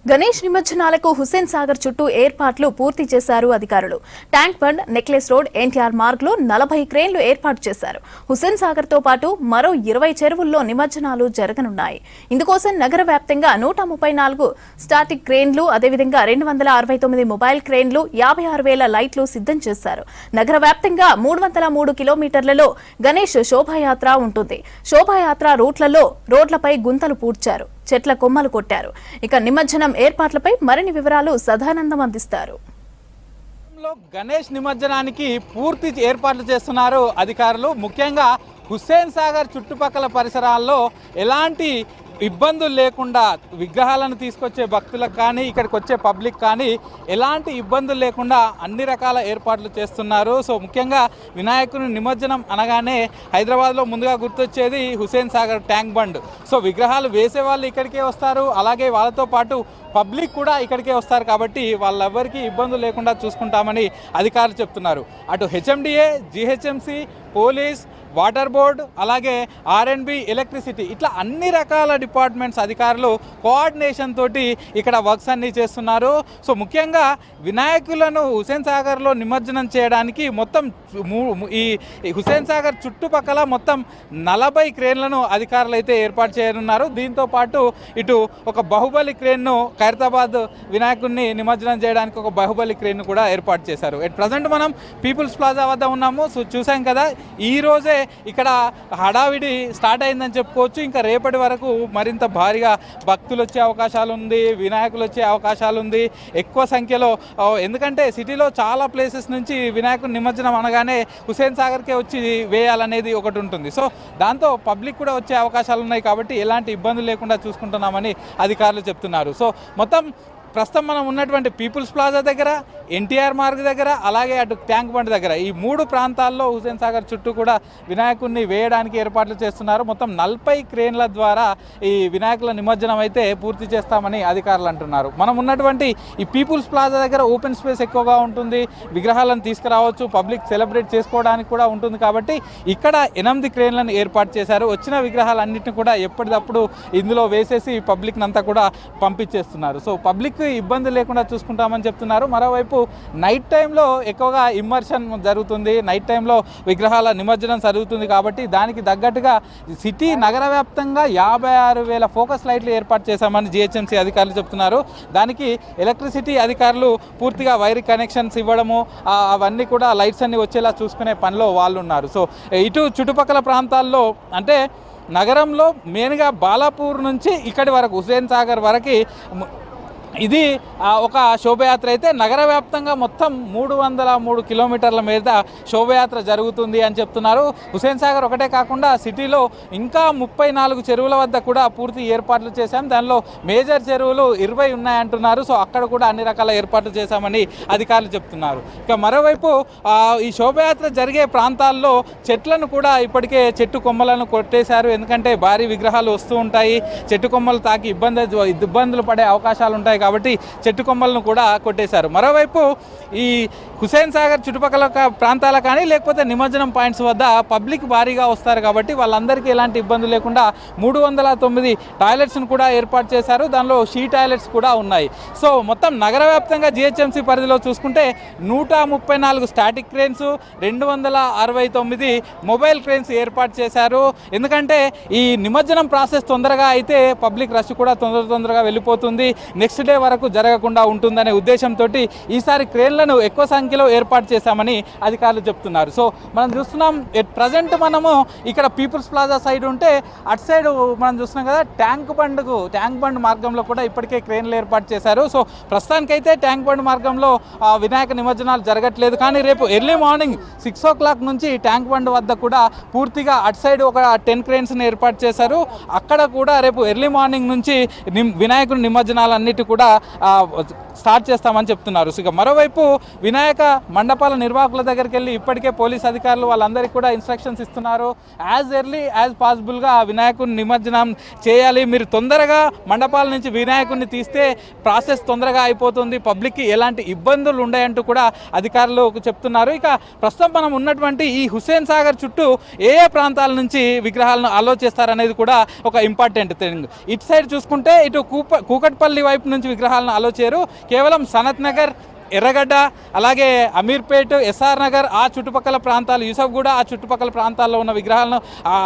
గణేష్ నిమజ్జనాలకు హుస్సేన్ సాగర్ చుట్టూ ఏర్పాట్లు పూర్తి చేశారు అధికారులు. Tank bund, necklace road, NTR Marg లో 40 క్రేన్లు ఏర్పాటు చేశారు. హుస్సేన్ సాగర్ తో పాటు మరో 20 చెరువుల్లో నిమజ్జనాలు జరగనున్నాయి. ఇందుకోసం నగర వ్యాప్తంగా 134 స్టాటిక్ క్రేన్లు, అదేవిధంగా 269 మొబైల్ క్రేన్లు, 56,000 లైట్లు సిద్ధం చేశారు. నగర వ్యాప్తంగా 303 కిలోమీటర్లలో గణేష్ శోభాయాత్ర ఉంటుంది. శోభాయాత్ర రూట్లలో రోడ్లపై గుంతలు పూడ్చారు, చెట్ల కొమ్మలు కొట్టారు. ఇక నిమజ్జనం ఏర్పాట్లపై మరిన్ని వివరాలు సదానందం అందిస్తారు. గణేష్ నిమజ్జనానికి పూర్తి ఏర్పాట్లు చేస్తున్నారు అధికారులు. ముఖ్యంగా హుస్సేన్ సాగర్ చుట్టుపక్కల పరిసరాల్లో ఎలాంటి ఇబ్బందులు లేకుండా విగ్రహాలను తీసుకొచ్చే భక్తులకు కానీ ఇక్కడికి వచ్చే పబ్లిక్ కానీ ఎలాంటి ఇబ్బందులు లేకుండా అన్ని రకాల ఏర్పాట్లు చేస్తున్నారు. సో ముఖ్యంగా వినాయకుని నిమజ్జనం అనగానే హైదరాబాద్లో ముందుగా గుర్తొచ్చేది Hussain Sagar tank bund. So విగ్రహాలు వేసే వాళ్ళు ఇక్కడికే వస్తారు, అలాగే వాళ్ళతో పాటు పబ్లిక్ కూడా ఇక్కడికే వస్తారు. కాబట్టి వాళ్ళెవ్వరికీ ఇబ్బందులు లేకుండా చూసుకుంటామని అధికారులు చెప్తున్నారు. అటు HMDA, GHMC, police, water board, అలాగే ఆర్ఎండ్బి, ఎలక్ట్రిసిటీ, ఇట్లా అన్ని రకాల డిపార్ట్మెంట్స్ అధికారులు కోఆర్డినేషన్ తోటి ఇక్కడ వర్క్స్ అన్నీ చేస్తున్నారు. సో ముఖ్యంగా వినాయకులను హుస్సేన్ సాగర్లో నిమజ్జనం చేయడానికి మొత్తం ఈ హుస్సేన్ సాగర్ చుట్టుపక్కల మొత్తం 40 క్రేన్లను అధికారులు అయితే ఏర్పాటు చేయనున్నారు. దీంతో పాటు ఇటు ఒక బాహుబలి క్రేన్ను ఖైరతాబాద్ వినాయకుడిని నిమజ్జనం చేయడానికి ఒక బాహుబలి క్రేన్ను కూడా ఏర్పాటు చేశారు. ఎట్ ప్రజెంట్ మనం పీపుల్స్ ప్లాజా వద్ద ఉన్నాము. సో చూసాం కదా, ఈ రోజే ఇక్కడ హడావిడి స్టార్ట్ అయిందని చెప్పుకోవచ్చు. ఇంకా రేపటి వరకు మరింత భారీగా భక్తులు వచ్చే అవకాశాలు ఉంది, వినాయకులు వచ్చే అవకాశాలు ఉంది ఎక్కువ సంఖ్యలో. ఎందుకంటే సిటీలో చాలా ప్లేసెస్ నుంచి వినాయకుని నిమజ్జనం అనగానే హుస్సేన్ సాగర్కే వచ్చి వేయాలనేది ఒకటి ఉంటుంది. సో దాంతో పబ్లిక్ కూడా వచ్చే అవకాశాలు ఉన్నాయి. కాబట్టి ఎలాంటి ఇబ్బందులు లేకుండా చూసుకుంటున్నామని అధికారులు చెప్తున్నారు. సో మొత్తం ప్రస్తుతం మనం ఉన్నటువంటి పీపుల్స్ ప్లాజా దగ్గర, ఎన్టీఆర్ మార్గ్ దగ్గర, అలాగే అటు ట్యాంక్ బండ్ దగ్గర, ఈ 3 ప్రాంతాల్లో హుస్సేన్ సాగర్ చుట్టూ కూడా వినాయకుడిని వేయడానికి ఏర్పాట్లు చేస్తున్నారు. మొత్తం 40 క్రేన్ల ద్వారా ఈ వినాయకుల నిమజ్జనం అయితే పూర్తి చేస్తామని అధికారులు అంటున్నారు. మనం ఉన్నటువంటి ఈ పీపుల్స్ ప్లాజా దగ్గర ఓపెన్ స్పేస్ ఎక్కువగా ఉంటుంది, విగ్రహాలను తీసుకురావచ్చు, పబ్లిక్ సెలబ్రేట్ చేసుకోవడానికి కూడా ఉంటుంది. కాబట్టి ఇక్కడ 8 క్రేన్లను ఏర్పాటు చేశారు. వచ్చిన విగ్రహాలన్నింటినీ కూడా ఎప్పటికప్పుడు ఇందులో వేసేసి పబ్లిక్ అంతా కూడా పంపించేస్తున్నారు. సో పబ్లిక్ ఇబ్బంది లేకుండా చూసుకుంటామని చెప్తున్నారు. మరోవైపు నైట్ టైంలో ఎక్కువగా ఇమ్మర్షన్ జరుగుతుంది, నైట్ టైంలో విగ్రహాల నిమజ్జనం జరుగుతుంది. కాబట్టి దానికి తగ్గట్టుగా సిటీ నగర వ్యాప్తంగా 56,000 ఫోకస్ లైట్లు ఏర్పాటు చేశామని జిహెచ్ఎంసీ అధికారులు చెప్తున్నారు. దానికి ఎలక్ట్రిసిటీ అధికారులు పూర్తిగా వైర్ కనెక్షన్స్ ఇవ్వడము, అవన్నీ కూడా లైట్స్ అన్ని వచ్చేలా చూసుకునే పనిలో వాళ్ళు ఉన్నారు. సో ఇటు చుట్టుపక్కల ప్రాంతాల్లో అంటే నగరంలో మెయిన్గా బాలాపూర్ నుంచి ఇక్కడి వరకు హుస్సేన్ సాగర్ వరకు ఇది ఒక శోభయాత్ర అయితే నగర వ్యాప్తంగా మొత్తం 303 కిలోమీటర్ల మీద శోభయాత్ర జరుగుతుంది అని చెప్తున్నారు. హుస్సేన్ సాగర్ ఒకటే కాకుండా సిటీలో ఇంకా 34 చెరువుల వద్ద కూడా పూర్తి ఏర్పాట్లు చేశాం. దానిలో మేజర్ చెరువులు 20 ఉన్నాయంటున్నారు. సో అక్కడ కూడా అన్ని రకాల ఏర్పాట్లు చేశామని అధికారులు చెప్తున్నారు. ఇక మరోవైపు ఈ శోభయాత్ర జరిగే ప్రాంతాల్లో చెట్లను కూడా ఇప్పటికే చెట్టు కొమ్మలను కొట్టేశారు. ఎందుకంటే భారీ విగ్రహాలు వస్తూ ఉంటాయి, చెట్టు కొమ్మలు తాకి ఇబ్బందులు పడే అవకాశాలు ఉంటాయి. కాబట్టి చెట్టు కొమ్మలను కూడా కొట్టేశారు. మరోవైపు ఈ హుస్సేన్ సాగర్ చుట్టుపక్కల ప్రాంతాల కానీ లేకపోతే నిమజ్జనం పాయింట్స్ వద్ద పబ్లిక్ భారీగా వస్తారు. కాబట్టి వాళ్ళందరికీ ఎలాంటి ఇబ్బందులు లేకుండా 309 టాయిలెట్స్ను కూడా ఏర్పాటు చేశారు. దానిలో షీ టాయిలెట్స్ కూడా ఉన్నాయి. సో మొత్తం నగర వ్యాప్తంగా జిహెచ్ఎంసీ పరిధిలో చూసుకుంటే 134 స్టాటిక్ క్రేన్స్, 269 మొబైల్ క్రేన్స్ ఏర్పాటు చేశారు. ఎందుకంటే ఈ నిమజ్జనం ప్రాసెస్ తొందరగా అయితే పబ్లిక్ రష్ కూడా తొందరగా వెళ్ళిపోతుంది, నెక్స్ట్ డే వరకు జరగకుండా ఉంటుందనే ఉద్దేశంతో ఈసారి క్రేన్లను ఎక్కువ సంఖ్యలో ఏర్పాటు చేశామని అధికారులు చెప్తున్నారు. సో మనం చూస్తున్నాం ఎట్ ప్రజెంట్ మనము ఇక్కడ పీపుల్స్ ప్లాజా సైడ్ ఉంటే అటు సైడ్ మనం చూస్తున్నాం కదా ట్యాంక్ బండ్ మార్గంలో కూడా ఇప్పటికే క్రేన్లు ఏర్పాటు చేశారు. సో ప్రస్తుతానికైతే ట్యాంక్ బండ్ మార్గంలో వినాయక నిమజ్జనాలు జరగట్లేదు. కానీ రేపు ఎర్లీ మార్నింగ్ 6 o'clock నుంచి ట్యాంక్ బండ్ వద్ద కూడా పూర్తిగా అటు సైడ్ ఒక 10 క్రేన్స్ని ఏర్పాటు చేశారు. అక్కడ కూడా రేపు ఎర్లీ మార్నింగ్ నుంచి వినాయకుడి నిమజ్జనాలన్నిటి కూడా స్టార్ట్ చేస్తామని చెప్తున్నారు. ఇక మరోవైపు వినాయక మండపాల నిర్వాహకుల దగ్గరికి వెళ్ళి ఇప్పటికే పోలీస్ అధికారులు వాళ్ళందరికీ కూడా ఇన్స్ట్రక్షన్స్ ఇస్తున్నారు. యాజ్ ఎర్లీ యాజ్ పాసిబుల్గా వినాయకుడిని నిమజ్జనం చేయాలి, మీరు తొందరగా మండపాల నుంచి వినాయకుడిని తీస్తే ప్రాసెస్ తొందరగా అయిపోతుంది, పబ్లిక్కి ఎలాంటి ఇబ్బందులు ఉండయంటూ కూడా అధికారులు చెప్తున్నారు. ఇక ప్రస్తుతం మనం ఉన్నటువంటి ఈ హుస్సేన్ సాగర్ చుట్టూ ఏ ప్రాంతాల నుంచి విగ్రహాలను అలో చేస్తారనేది కూడా ఒక ఇంపార్టెంట్ థింగ్. ఇటు సైడ్ చూసుకుంటే ఇటు కూకట్పల్లి వైపు నుంచి విగ్రహాలను అలో చేయరు. కేవలం సనత్ నగర్, ఎర్రగడ్డ, అలాగే అమీర్పేట్, ఎస్ఆర్ నగర్, ఆ చుట్టుపక్కల ప్రాంతాలు, యూసఫ్గూడ, ఆ చుట్టుపక్కల ప్రాంతాల్లో ఉన్న విగ్రహాలను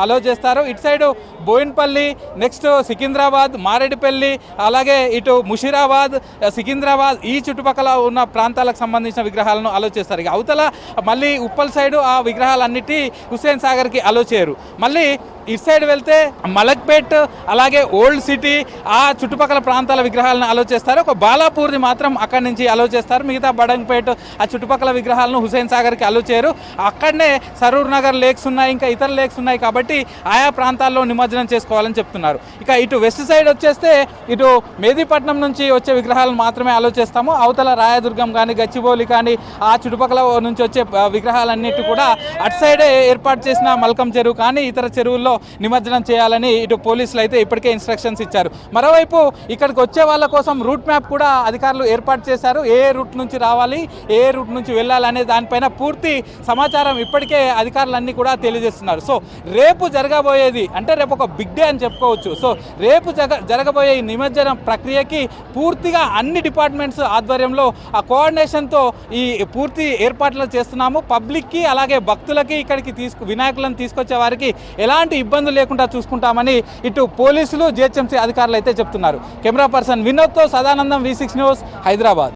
అలో చేస్తారు. ఇటు సైడు బోయిన్పల్లి, నెక్స్ట్ సికింద్రాబాద్, మారేడుపల్లి, అలాగే ఇటు ముషీరాబాద్, సికింద్రాబాద్, ఈ చుట్టుపక్కల ఉన్న ప్రాంతాలకు సంబంధించిన విగ్రహాలను అలో చేస్తారు. ఇక అవతల మళ్ళీ ఉప్పల్ సైడు ఆ విగ్రహాలన్నిటి హుస్సేన్ సాగర్కి అలో చేయరు. మళ్ళీ ఇటు సైడ్ వెళ్తే మలక్పేట్, అలాగే ఓల్డ్ సిటీ, ఆ చుట్టుపక్కల ప్రాంతాల విగ్రహాలను అలో చేస్తారు. ఒక బాలాపూర్ని మాత్రం అక్కడి నుంచి అలో చేస్తారు. మిగతా బడంగ్పేట్, ఆ చుట్టుపక్కల విగ్రహాలను హుస్సేన్ సాగర్కి అలో చేయరు. అక్కడనే సరూర్ నగర్ లేక్స్ ఉన్నాయి, ఇంకా ఇతర లేక్స్ ఉన్నాయి కాబట్టి ఆయా ప్రాంతాల్లో నిమజ్జనం చేసుకోవాలని చెప్తున్నారు. ఇక ఇటు వెస్ట్ సైడ్ వచ్చేస్తే ఇటు మేదీపట్నం నుంచి వచ్చే విగ్రహాలను మాత్రమే అలో చేస్తాము. అవతల రాయదుర్గం కానీ, గచ్చిబౌలి కానీ, ఆ చుట్టుపక్కల నుంచి వచ్చే విగ్రహాలన్నిటి కూడా అటు సైడే ఏర్పాటు చేసిన మల్కం చెరువు కానీ ఇతర చెరువుల్లో నిమజ్జనం చేయాలని ఇటు పోలీసులు అయితే ఇప్పటికే ఇన్స్ట్రక్షన్స్ ఇచ్చారు. మరోవైపు ఇక్కడికి వచ్చే వాళ్ళ కోసం రూట్ మ్యాప్ కూడా అధికారులు ఏర్పాటు చేశారు. ఏ రూట్ నుంచి రావాలి, ఏ రూట్ నుంచి వెళ్ళాలి అనే దానిపైన పూర్తి సమాచారం ఇప్పటికే అధికారులన్నీ కూడా తెలియజేస్తున్నారు. సో రేపు జరగబోయేది అంటే రేపు ఒక బిగ్ డే అని చెప్పుకోవచ్చు. సో రేపు జరగబోయే ఈ నిమజ్జనం ప్రక్రియకి పూర్తిగా అన్ని డిపార్ట్మెంట్స్ ఆధ్వర్యంలో ఆ కోఆర్డినేషన్తో ఈ పూర్తి ఏర్పాట్లు చేస్తున్నాము. పబ్లిక్కి అలాగే భక్తులకి ఇక్కడికి వినాయకులను తీసుకొచ్చే వారికి ఎలాంటి ఇబ్బందులు లేకుండా చూసుకుంటామని ఇటు పోలీసులు, జిహెచ్ఎంసీ అధికారులు అయితే చెప్తున్నారు. కెమెరా పర్సన్ వినోద్తో సదానందం, V6 న్యూస్, హైదరాబాద్.